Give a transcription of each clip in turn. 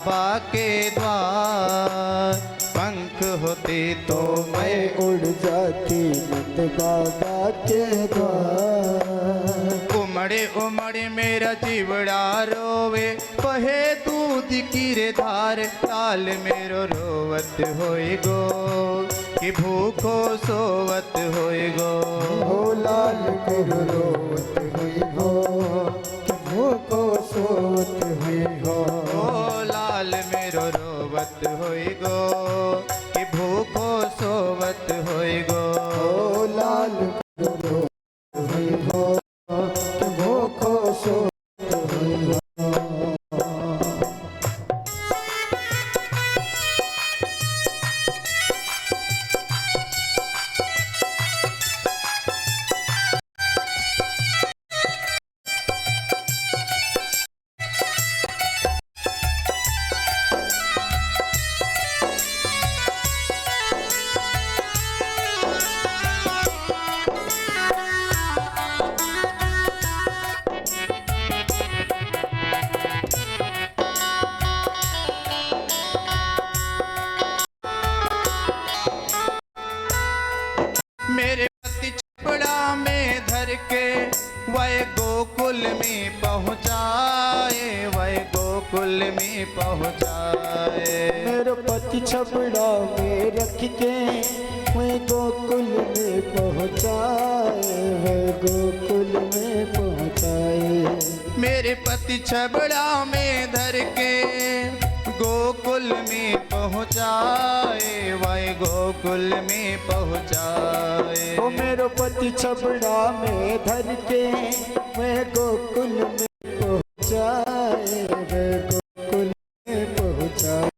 बाबा के द्वार, पंख होते तो मैं उड़ जाती नंद बाबा के द्वार। उमड़े उमड़े मेरा जीवड़ा रोवे, बहे दूध की रे धार, लाल मेरो रोवत होई गो, कि भूखो सोवत होई गो। हो लाल मेरो रोवत हुई हो, कि भूखो सोवत हुई हो। ओ लाल मेरो रोवत होई गो, कि भूखो सोवत होई गो। हो लाल मेरो रोवत हुई हो, कि भूखो सोवत हुई हो। मेरे पति छपड़ा में धर के वह गोकुल में पहुँचाए, वह गोकुल में पहुँचाए। मेरे पति छपड़ा में रख के मैं गोकुल में पहुँचाए, वह गोकुल में पहुँचाए। मेरे पति छबड़ा में धर के गोकुल में पहुँचाए, वह गोकुल में पहुँचाए। ओ मेरे पति छपड़ा में धर के मैं गोकुल में पहुँचाए, वह गोकुल में पहुँचाए।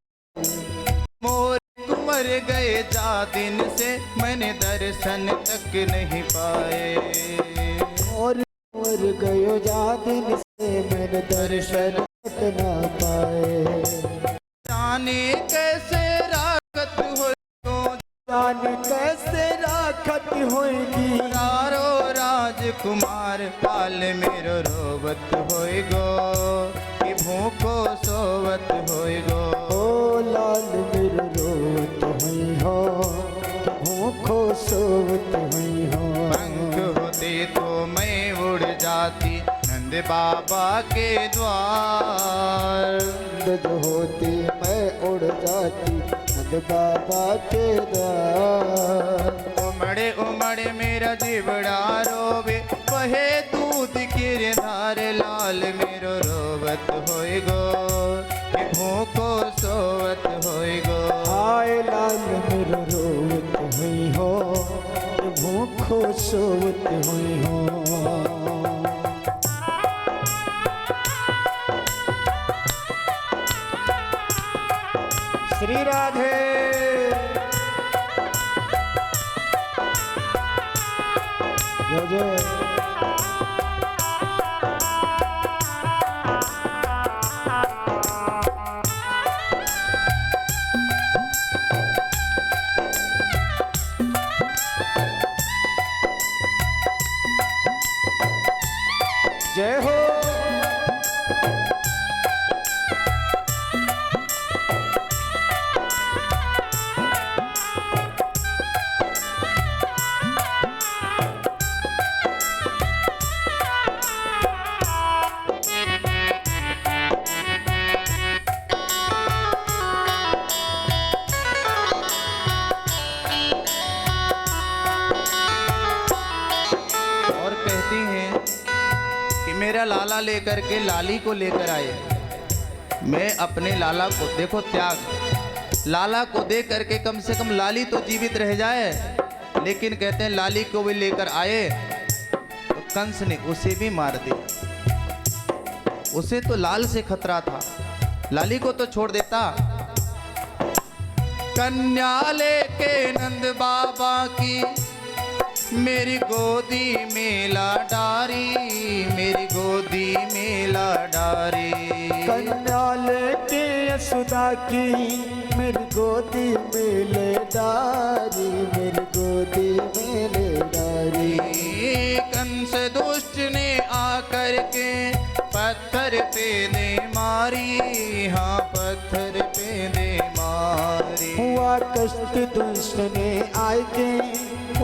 मोर कुंवर गए जा दिन से, मैंने दर्शन तक नहीं पाए। और मर गयो जा दिन से मैंने दर्शन तक ना पाए। जाने कैसे राखत हो, जाने कैसे राखत होगी, तारो राजकुमार, लाल मेरो रोवत होई गो, कि भूखो सोवत होई गो। ओ लाल मेरो रोवत हुई हो, कि भूखो सोवत हुई हो। पंख होते तो मैं उड़ जाती नंद बाबा के द्वार, नंद जो होती मैं उड़ जाती नंद बाबा के द्वार। उमड़े उमड़े मेरा जीवड़ा रोवे, बहे दूध की रे धार, लाल मेरो रोवत होई गो, कि भूखो सोवत होई गो। हाय लाल मेरो रोवत हुई हो, कि भूखो सोवत हुई हो। श्री राधे। जय जय। जय हो। मेरा लाला लेकर के लाली को लेकर आए। मैं अपने लाला को, देखो त्याग, लाला को दे करके कम से कम लाली तो जीवित रह जाए, लेकिन कहते हैं लाली को भी लेकर आए तो कंस ने उसे भी मार दिया। उसे तो लाल से खतरा था, लाली को तो छोड़ देता। कन्या लेके नंद बाबा की मेरी गोदी में लाडारी, मेरी गोदी में लाडारी। कन्या लेके यशोदा की मेरी गोदी में लेडारी, मेरी गोदी में लेडारी। कंस दुष्ट ने आकर के पत्थर पत्थर पे दे मारी, हाँ पत्थर पे दे मारी। हुआ कष्ट दुश्मने आए के,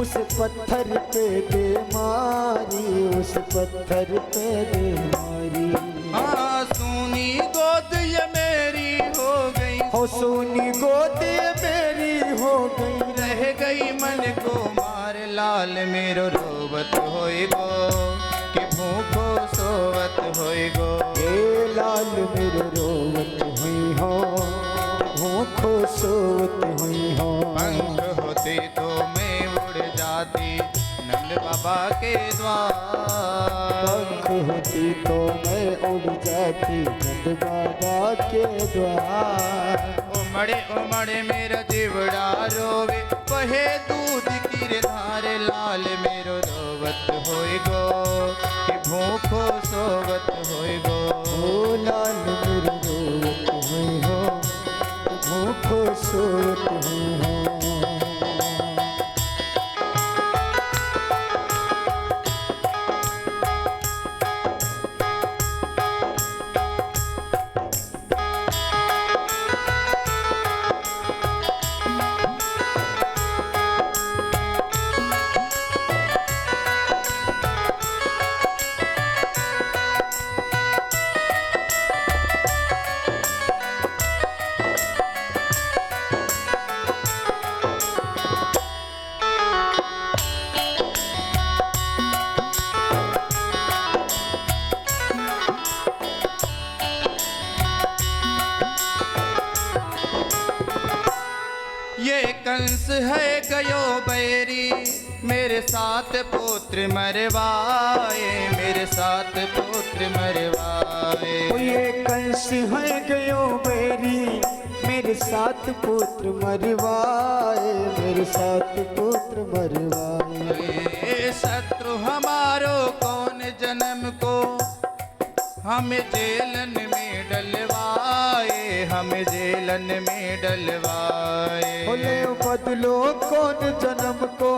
उस पत्थर पे दे मारी, उस पत्थर पे दे मारी। हाँ सोनी गोद ये मेरी हो गई, हो सोनी गोद ये मेरी हो गई, रह गई मन को मार। लाल मेरो रोवत होई गो, कि भूखो सोवत होई गो। ए लाल मेरो रोवत हुई हो, भूखो सोवत हुई हो। पंख होते तो मैं उड़ जाती नंद बाबा के द्वार। पंख होती तो मैं उड़ जाती नंद बाबा के द्वार। उमड़े उमड़े मेरा जीवड़ा रोवे, बहे दूध की धार। लाल मेरो रोवत होई गो, कि भूखो सोवत होई गो। ओ लाल मेरो रोवत हुई हो, भूखो सोवत हुई हो। ये कंस है गयो बैरी, मेरे साथ पुत्र मरवाए, मेरे साथ पुत्र मरवाए। ये कंस है गयो बैरी, मेरे साथ पुत्र मरवाए, मेरे साथ पुत्र मरवाए। ये शत्रु हमारो कौन जन्म को, हमें जेलन में डलवाए, हमें जेलन में डलवाए। बोले बदलो कौन जन्म को,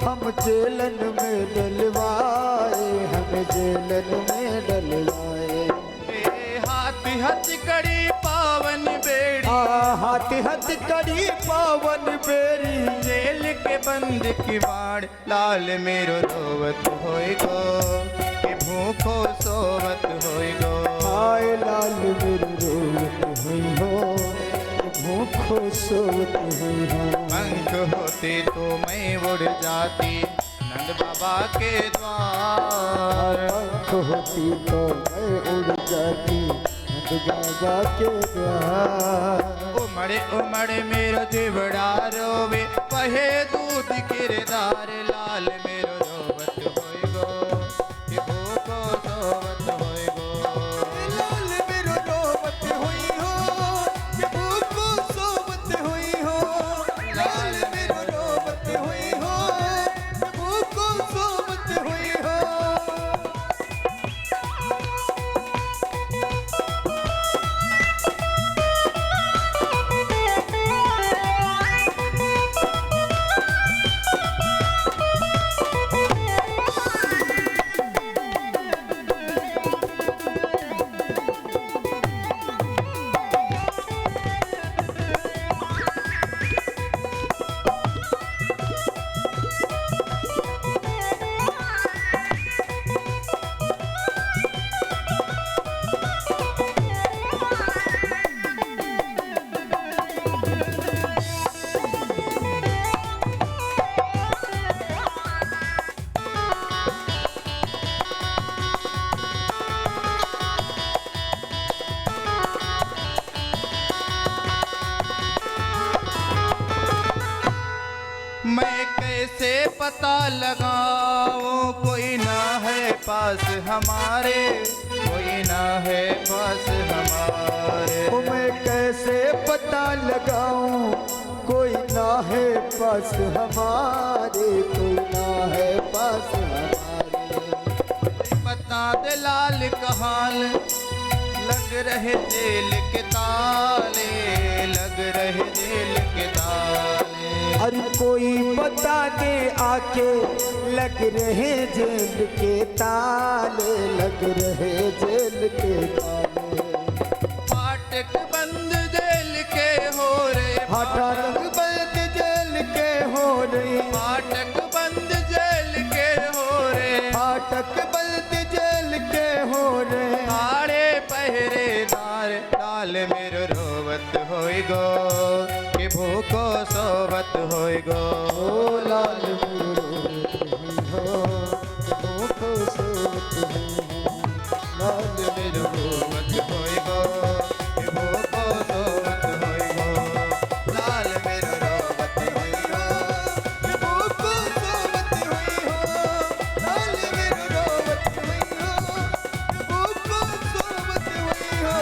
हम जेलन में डलवाए, हम जेलन में डलवाए। हाथ हाथ कड़ी पावन बेड़ी, हाथ हाथ कड़ी पावन बेरी, जेल के बंद की बाड़। लाल मेरो रोवत होई गो, कि भूखो सोवत होई गो। हाय लाल मेरो रोवत हुई हो, भूखो सोवत हुई हो। पंख होते तो मैं उड़ जाती नंद बाबा के द्वार। पंख होती तो मैं उड़ जाती नंद बाबा के द्वार। उमड़े उमड़े मेरो जीवड़ा रोवे, बहे दूध किरदार। लाल मेरो रोवत होई गो, कि भूखो सोवत होई गो। लाल मेरो रोवत हुई हो, कि भूखो सोवत हुई हो। लाल मेरो रोवत हुई हो, कि भूखो सोवत हुई हो। मैं कैसे पता लगाऊं, कोई ना है पास हमारे, कोई ना है पास हमारे। मैं कैसे पता लगाऊं, कोई ना है पास हमारे, कोई ना है पास हमारे। बता दे लाल का हाल, लग रहे जेल के ताले, लग रहे जेल के ताले। अरे कोई बता दे आके, लग रहे जेल के ताले, लग रहे जेल के ताले। फाटक बंद जेल के हो रे, फाटक बंद जेल के हो रे, फाटक बंद जेल के हो रे, फाटक बंद जेल के हो रे। आड़े पहरेदार लाल मेरो रोवत होई गो, कि भूखो सोवत होई गो। ओ लाल मेरो हो, भूखो सोवत हो, लाल मेरो रोवत होई गो, कि भूखो सोवत होई गो। लाल मेरो रोवत होई गो, ये भूखो सोवत हुई हो, लाल मेरो रोवत हुई हो, ये भूखो सोवत हुई हो।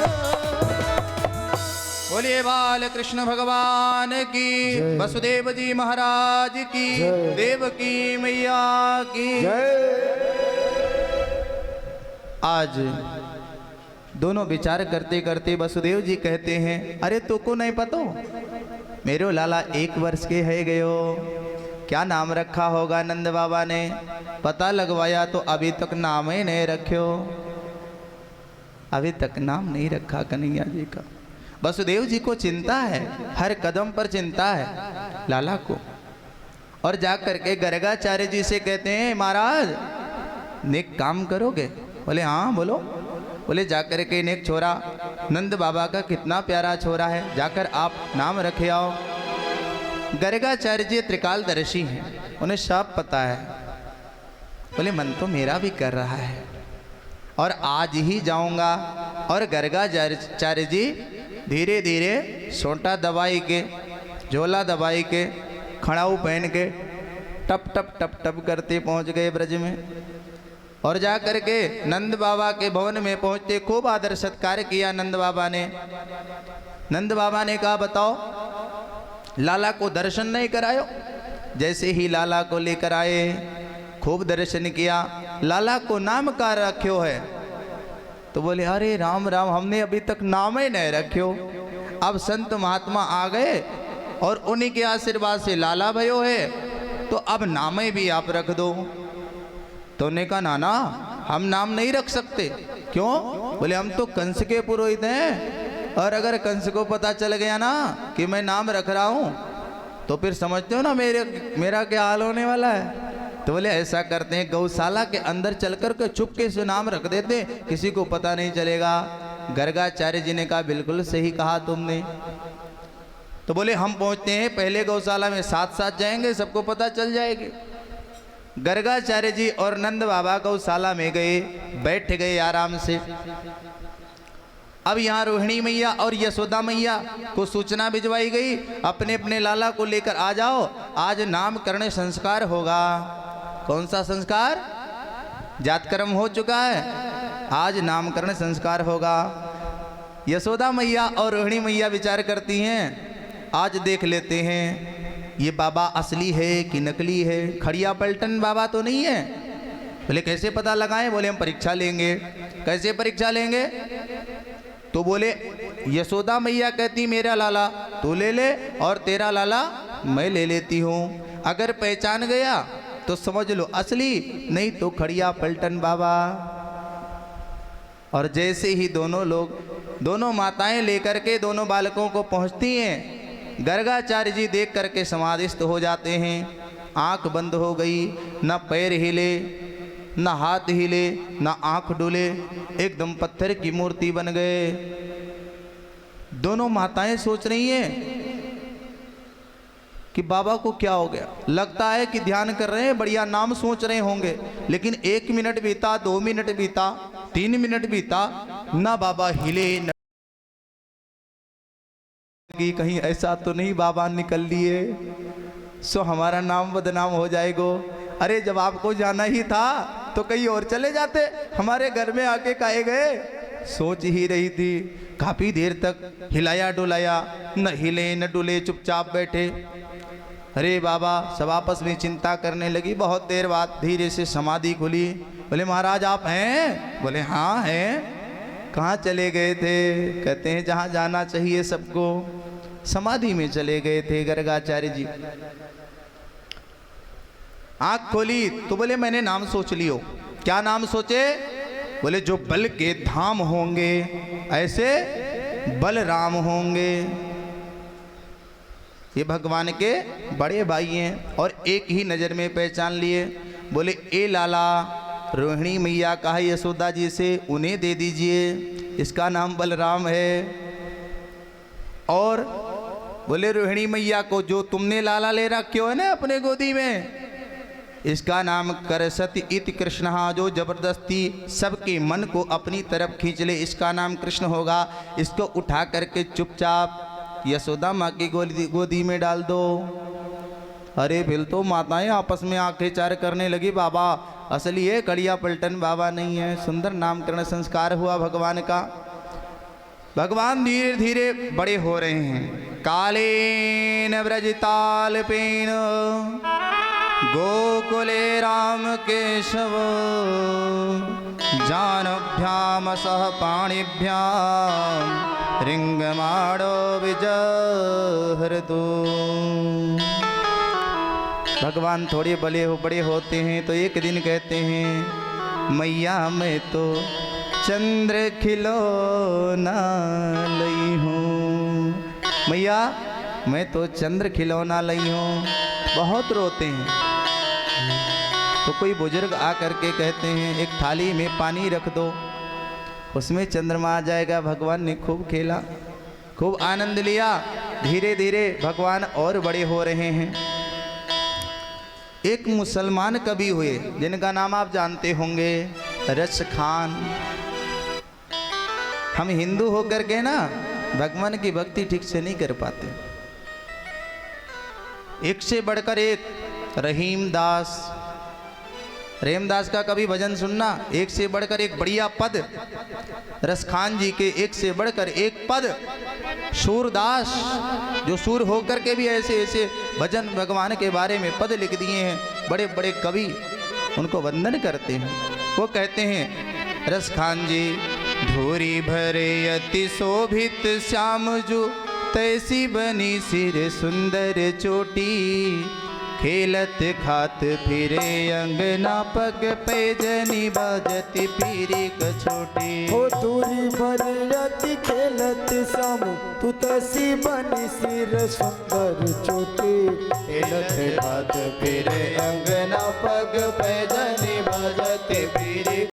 बोलिए बाल कृष्ण भगवान की, जय। वसुदेव जी महाराज की, जय। देवकी मैया की। आज दोनों विचार करते करते वसुदेव जी कहते हैं, अरे तो को नहीं पतो, मेरो लाला 1 वर्ष के है गयो, क्या नाम रखा होगा नंद बाबा ने? पता लगवाया तो अभी तक नाम ही नहीं रखो, अभी तक नाम नहीं रखा कन्हैया जी का। वसुदेव जी को चिंता है, हर कदम पर चिंता है लाला को। और जा करके गर्गाचार्य जी से कहते हैं, महाराज नेक काम करोगे? बोले हाँ बोलो। बोले जाकर के नेक छोरा, नंद बाबा का कितना प्यारा छोरा है, जाकर आप नाम रखे आओ। गर्गाचार्य जी त्रिकालदर्शी हैं, उन्हें सब पता है। बोले मन तो मेरा भी कर रहा है और आज ही जाऊंगा। और गर्गाचार्य जी धीरे धीरे सोंटा दबाई के, झोला दबाई के, खड़ाऊ पहन के टप टप टप टप करते पहुंच गए ब्रज में। और जा करके नंद बाबा के भवन में पहुंचते खूब आदर सत्कार किया नंद बाबा ने। नंद बाबा ने कहा बताओ लाला को दर्शन नहीं करायो? जैसे ही लाला को लेकर आए, खूब दर्शन किया। लाला को नाम का रख्यो है? तो बोले अरे राम राम, हमने अभी तक नाम ही नहीं रख्यो। अब संत महात्मा आ गए और उन्हीं के आशीर्वाद से लाला भयो है, तो अब नाम ही भी आप रख दो। तो उन्होंने कहा नाना हम नाम नहीं रख सकते। क्यों? बोले हम तो कंस के पुरोहित हैं, और अगर कंस को पता चल गया ना कि मैं नाम रख रहा हूँ तो फिर समझते हो ना मेरा क्या हाल होने वाला है। तो बोले ऐसा करते हैं, गौशाला के अंदर चल कर के चुपके से नाम रख देते, किसी को पता नहीं चलेगा। गर्गाचार्य जी ने कहा बिल्कुल सही कहा तुमने। तो बोले हम पहुंचते हैं, पहले गौशाला में साथ साथ जाएंगे, सबको पता चल जाएगी। गर्गाचार्य जी और नंद बाबा गौशाला में गए, बैठ गए आराम से। अब यहाँ रोहिणी मैया और यशोदा मैया को सूचना भिजवाई गई, अपने अपने लाला को लेकर आ जाओ, आज नामकरण संस्कार होगा। कौन सा संस्कार? जातकर्म हो चुका है, आज नामकरण संस्कार होगा। यशोदा मैया और रोहिणी मैया विचार करती हैं, आज देख लेते हैं ये बाबा असली है कि नकली है, खड़िया पलटन बाबा तो नहीं है। बोले कैसे पता लगाएं? बोले हम परीक्षा लेंगे। कैसे परीक्षा लेंगे? तो बोले यशोदा मैया कहती मेरा लाला तू ले ले और तेरा लाला मैं ले लेती हूँ। अगर पहचान गया तो समझ लो असली, नहीं तो खड़िया पलटन बाबा। और जैसे ही दोनों माताएं लेकर के दोनों बालकों को पहुँचती हैं, गर्गाचार्य जी देख करके समाधिस्थ हो जाते हैं। आंख बंद हो गई, न पैर हिले, न हाथ हिले, न आंख डुले, एकदम पत्थर की मूर्ति बन गए। दोनों माताएं सोच रही हैं कि बाबा को क्या हो गया। लगता है कि ध्यान कर रहे हैं, बढ़िया नाम सोच रहे होंगे, लेकिन 1 मिनट बीता, 2 मिनट बीता, 3 मिनट बीता, ना बाबा हिले न कि कहीं ऐसा तो नहीं बाबा निकल लिए सो हमारा नाम बदनाम हो जाएगो। अरे जब आपको जाना ही था तो कहीं और चले जाते, हमारे घर में आके काहे गए? सोच ही रही थी। काफी देर तक हिलाया डुलाया, न हिले न डुले, चुपचाप बैठे। अरे बाबा सब आपस में चिंता करने लगी। बहुत देर बाद धीरे से समाधि खुली। बोले महाराज आप हैं? बोले हाँ हैं। कहाँ चले गए थे? कहते हैं जहाँ जाना चाहिए सबको। समाधि में चले गए थे गर्गाचार्य जी। आंख खोली तो बोले मैंने नाम सोच लियो। क्या नाम सोचे? बोले जो बल के धाम होंगे ऐसे बलराम होंगे। ये भगवान के बड़े भाई हैं और एक ही नज़र में पहचान लिए। बोले ए लाला, रोहिणी मैया का है यशोदा जी से, उन्हें दे दीजिए, इसका नाम बलराम है। और बोले रोहिणी मैया को जो तुमने लाला ले रखे हो ना अपने गोदी में, इसका नाम करसति इति कृष्ण, जो जबरदस्ती सबके मन को अपनी तरफ खींच ले, इसका नाम कृष्ण होगा। इसको उठा करके चुपचाप यशोदा माँ की गोदी में डाल दो। अरे फिर तो माताएं आपस में आंखें चार करने लगी। बाबा असली है, कड़िया पलटन बाबा नहीं है। सुंदर नामकरण संस्कार हुआ भगवान का। भगवान धीरे धीरे बड़े हो रहे हैं। कालेन व्रजताल्पेन गोकुले राम केशव, जानभ्याम सह पाणिभ्याम रिंगमाणो विजहरतु। भगवान थोड़े बड़े होते हैं तो एक दिन कहते हैं, मैया मैं तो चंद्र खिलौना लई हूँ, मैया मैं तो चंद्र खिलौना लई हूँ। बहुत रोते हैं। तो कोई बुजुर्ग आ करके कहते हैं एक थाली में पानी रख दो, उसमें चंद्रमा आ जाएगा। भगवान ने खूब खेला, खूब आनंद लिया। धीरे धीरे भगवान और बड़े हो रहे हैं। एक मुसलमान कवि हुए जिनका नाम आप जानते होंगे, रश खान। हम हिंदू होकर के ना भगवान की भक्ति ठीक से नहीं कर पाते। एक से बढ़कर एक रहीम दास का कभी भजन सुनना, एक से बढ़कर एक बढ़िया पद। रसखान जी के एक से बढ़कर एक पद। सूरदास जो सूर होकर के भी ऐसे ऐसे भजन भगवान के बारे में पद लिख दिए हैं। बड़े बड़े कवि उनको वंदन करते हैं। वो कहते हैं रसखान जी, धूरी भरे अति शोभित श्याम जो, तैसी बनी सिर सुंदर चोटी, खेलत खात फिरे अंगना पग पैजनी बाजती पीरी कछोटी। हो दूरी भरती खेलत श्याम, तू तसी बनी सिर सुंदर चोटी, खेलत खात फिरे अंगना पग पैजनी बाजती पीरी